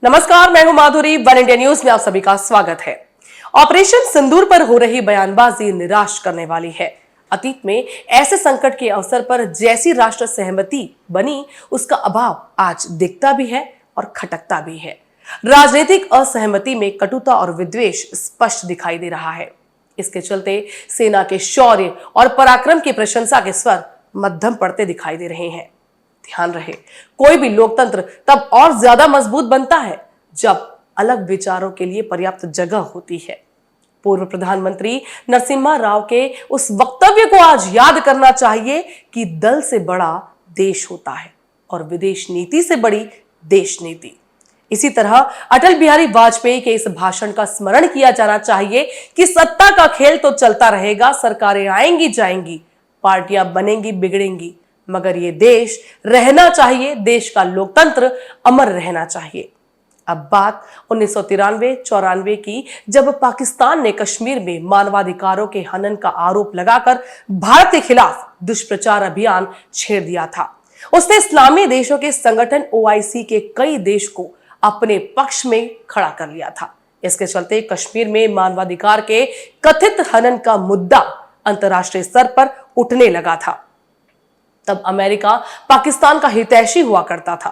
नमस्कार, मैं हूं माधुरी। वन इंडिया न्यूज में आप सभी का स्वागत है। ऑपरेशन सिंदूर पर हो रही बयानबाजी निराश करने वाली है। अतीत में ऐसे संकट के अवसर पर जैसी राष्ट्र सहमति बनी, उसका अभाव आज दिखता भी है और खटकता भी है। राजनीतिक असहमति में कटुता और विद्वेष स्पष्ट दिखाई दे रहा है। इसके चलते सेना के शौर्य और पराक्रम की प्रशंसा के स्वर मध्यम पड़ते दिखाई दे रहे हैं। ध्यान रहे, कोई भी लोकतंत्र तब और ज्यादा मजबूत बनता है जब अलग विचारों के लिए पर्याप्त जगह होती है। पूर्व प्रधानमंत्री नरसिम्हा राव के उस वक्तव्य को आज याद करना चाहिए कि दल से बड़ा देश होता है और विदेश नीति से बड़ी देश नीति। इसी तरह अटल बिहारी वाजपेयी के इस भाषण का स्मरण किया जाना चाहिए कि सत्ता का खेल तो चलता रहेगा, सरकारें आएंगी जाएंगी, पार्टियां बनेंगी बिगड़ेंगी, मगर ये देश रहना चाहिए, देश का लोकतंत्र अमर रहना चाहिए। अब बात 1993-94 की, जब पाकिस्तान ने कश्मीर में मानवाधिकारों के हनन का आरोप लगाकर भारत के खिलाफ दुष्प्रचार अभियान छेड़ दिया था। उसने इस्लामी देशों के संगठन OIC के कई देश को अपने पक्ष में खड़ा कर लिया था। इसके चलते कश्मीर में मानवाधिकार के कथित हनन का मुद्दा अंतर्राष्ट्रीय स्तर पर उठने लगा था। तब अमेरिका पाकिस्तान का हितैषी हुआ करता था।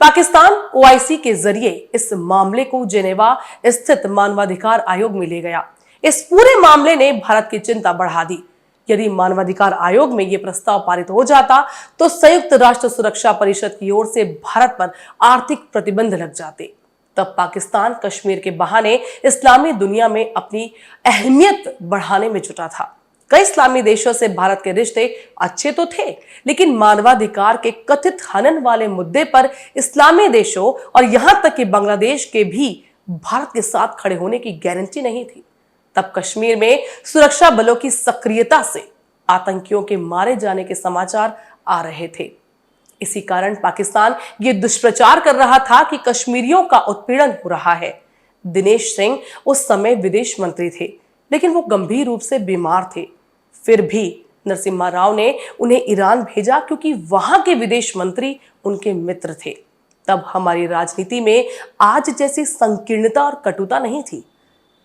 पाकिस्तान OIC के जरिए इस मामले को जेनेवा स्थित मानवाधिकार आयोग में ले गया। इस पूरे मामले ने भारत की चिंता बढ़ा दी। यदि मानवाधिकार आयोग में यह प्रस्ताव पारित हो जाता तो संयुक्त राष्ट्र सुरक्षा परिषद की ओर से भारत पर आर्थिक प्रतिबंध लग जाते। तब पाकिस्तान कश्मीर के बहाने इस्लामी दुनिया में अपनी अहमियत बढ़ाने में जुटा था। कई इस्लामी देशों से भारत के रिश्ते अच्छे तो थे, लेकिन मानवाधिकार के कथित हनन वाले मुद्दे पर इस्लामी देशों और यहां तक कि बांग्लादेश के भी भारत के साथ खड़े होने की गारंटी नहीं थी। तब कश्मीर में सुरक्षा बलों की सक्रियता से आतंकियों के मारे जाने के समाचार आ रहे थे। इसी कारण पाकिस्तान ये दुष्प्रचार कर रहा था कि कश्मीरियों का उत्पीड़न हो रहा है। दिनेश सिंह उस समय विदेश मंत्री थे, लेकिन वो गंभीर रूप से बीमार थे। फिर भी नरसिम्हा राव ने उन्हें ईरान भेजा, क्योंकि वहां के विदेश मंत्री उनके मित्र थे। तब हमारी राजनीति में आज जैसी संकीर्णता और कटुता नहीं थी।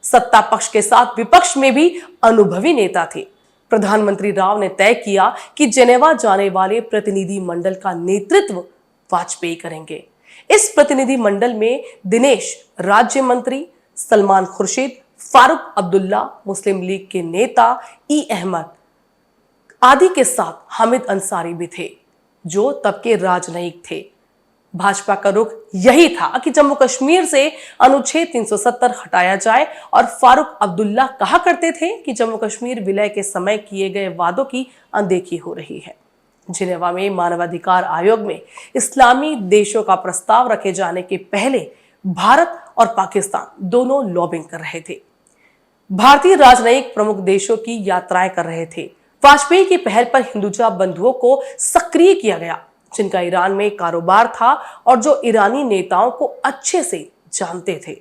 सत्ता पक्ष के साथ विपक्ष में भी अनुभवी नेता थे। प्रधानमंत्री राव ने तय किया कि जेनेवा जाने वाले प्रतिनिधि मंडल का नेतृत्व वाजपेयी करेंगे। इस प्रतिनिधि मंडल में दिनेश राज्य मंत्री, सलमान खुर्शीद, फारूक अब्दुल्ला, मुस्लिम लीग के नेता E अहमद आदि के साथ हामिद अंसारी भी थे, जो तब के राजनयिक थे। भाजपा का रुख यही था कि जम्मू कश्मीर से अनुच्छेद 370 हटाया जाए, और फारूक अब्दुल्ला कहा करते थे कि जम्मू कश्मीर विलय के समय किए गए वादों की अनदेखी हो रही है। जिनेवा में मानवाधिकार आयोग में इस्लामी देशों का प्रस्ताव रखे जाने के पहले भारत और पाकिस्तान दोनों लॉबिंग कर रहे थे। भारतीय राजनयिक प्रमुख देशों की यात्राएं कर रहे थे। वाजपेयी की पहल पर हिंदुजा बंधुओं को सक्रिय किया गया, जिनका ईरान में कारोबार था और जो ईरानी नेताओं को अच्छे से जानते थे।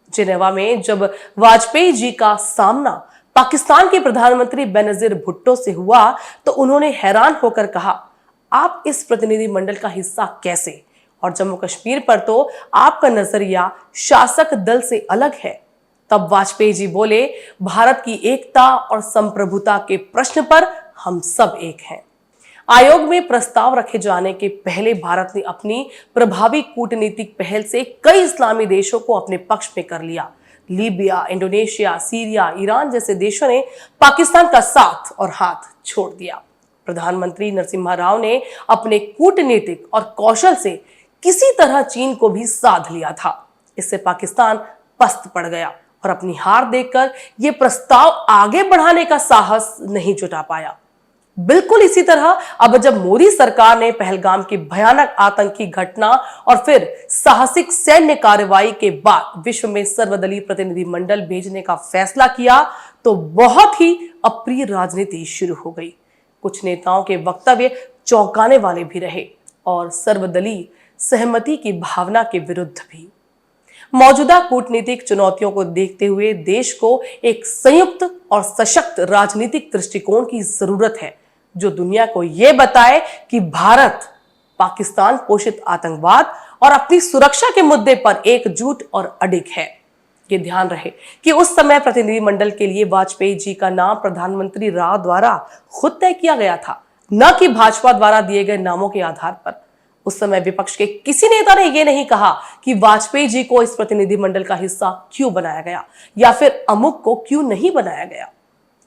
जिनेवा में जब वाजपेयी जी का सामना पाकिस्तान के प्रधानमंत्री बेनजीर भुट्टो से हुआ तो उन्होंने हैरान होकर कहा, आप इस प्रतिनिधि मंडल का हिस्सा कैसे? और जम्मू कश्मीर पर तो आपका नजरिया शासक दल से अलग है। तब वाजपेयी जी बोले, भारत की एकता और संप्रभुता के प्रश्न पर हम सब एक हैं। आयोग में प्रस्ताव रखे जाने के पहले भारत ने अपनी प्रभावी कूटनीतिक पहल से कई इस्लामी देशों को अपने पक्ष में कर लिया। लीबिया, इंडोनेशिया, सीरिया, ईरान जैसे देशों ने पाकिस्तान का साथ और हाथ छोड़ दिया। प्रधानमंत्री नरसिम्हा राव ने अपने कूटनीतिक और कौशल से किसी तरह चीन को भी साध लिया था। इससे पाकिस्तान पस्त पड़ गया और अपनी हार देखकर यह प्रस्ताव आगे बढ़ाने का साहस नहीं जुटा पाया। बिल्कुल इसी तरह अब जब मोदी सरकार ने पहलगाम की भयानक आतंकी घटना और फिर साहसिक सैन्य कार्रवाई के बाद विश्व में सर्वदलीय प्रतिनिधि मंडल भेजने का फैसला किया तो बहुत ही अप्रिय राजनीति शुरू हो गई। कुछ नेताओं के वक्तव्य चौंकाने वाले भी रहे और सर्वदलीय सहमति की भावना के विरुद्ध भी। मौजूदा कूटनीतिक चुनौतियों को देखते हुए देश को एक संयुक्त और सशक्त राजनीतिक दृष्टिकोण की जरूरत है, जो दुनिया को यह बताए कि भारत पाकिस्तान पोषित आतंकवाद और अपनी सुरक्षा के मुद्दे पर एकजुट और अडिग है। ये ध्यान रहे कि उस समय प्रतिनिधिमंडल के लिए वाजपेयी जी का नाम प्रधानमंत्री राव द्वारा खुद तय किया गया था, न कि भाजपा द्वारा दिए गए नामों के आधार पर। उस समय विपक्ष के किसी नेता ने यह नहीं कहा कि वाजपेयी जी को इस प्रतिनिधिमंडल का हिस्सा क्यों बनाया गया या फिर अमुक को क्यों नहीं बनाया गया।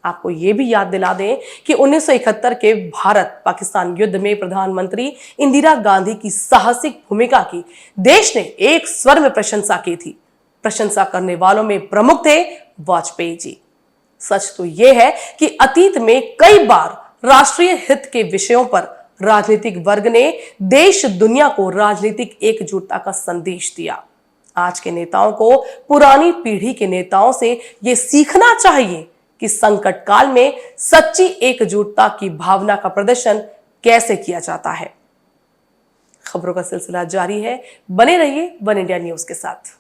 आपको यह भी याद दिला दें कि 1971 के भारत पाकिस्तान युद्ध में प्रधानमंत्री इंदिरा गांधी की साहसिक भूमिका की देश ने एक स्वर में प्रशंसा की थी। प्रशंसा करने वालों में प्रमुख थे वाजपेयी जी। सच तो यह है कि अतीत में कई बार राष्ट्रीय हित के विषयों पर राजनीतिक वर्ग ने देश दुनिया को राजनीतिक एकजुटता का संदेश दिया। आज के नेताओं को पुरानी पीढ़ी के नेताओं से यह सीखना चाहिए कि संकट काल में सच्ची एकजुटता की भावना का प्रदर्शन कैसे किया जाता है। खबरों का सिलसिला जारी है, बने रहिए वन इंडिया न्यूज के साथ।